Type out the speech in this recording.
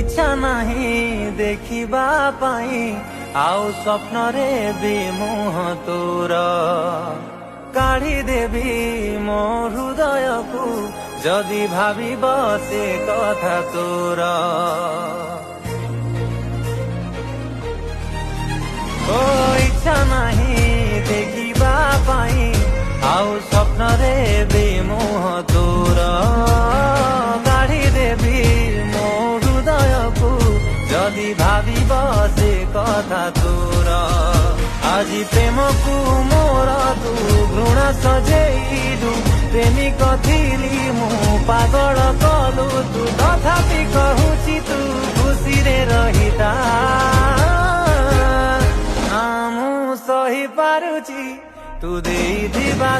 इच्छा नहीं देखिबा पाई आउ स्वप्न रे भी मुह तोर काढ़ी देवी मो हृदय को जदि भाविब से कथा तोर ओ इच्छा नहीं देखिबा पाई आउ स्वप्न रे भी मुह तोर काढ़ी देवी मो हृदय को जदि भाविब से कथा तोर আজি প্রেম কু মোর তু ঘৃণ সজেইলু প্রেমিক থিলি মু পাগল কলু তু তথাপি কহুছি তু খুশি রে রহিতা মু সহি পাରୁছি তু ଦେଇଥିବା